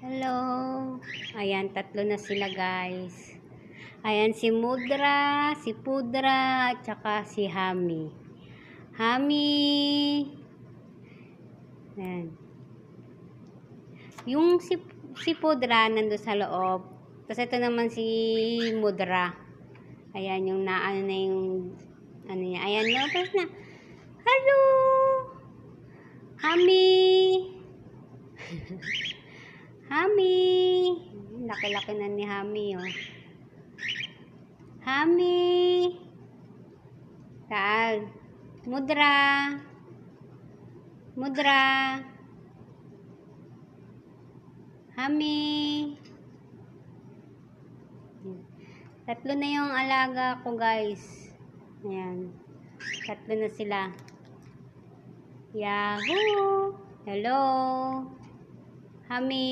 Hello. Ayan, tatlo na sila guys. Ayan si Mudra, si Pudra, at saka si Hami. Hami. Ayan. Yung si Pudra nandun sa loob. Tapos ito naman si Mudra. Ayan, yung naano na yung ano niya. Ayan, tapos na. Hello. Hami. Hami. Laki-laki na ni Hami, oh. Hami. Saan? Mudra. Mudra. Hami. Tatlo na yung alaga ko, guys. Ayan. Tatlo na sila. Yahoo! Hello. Hami.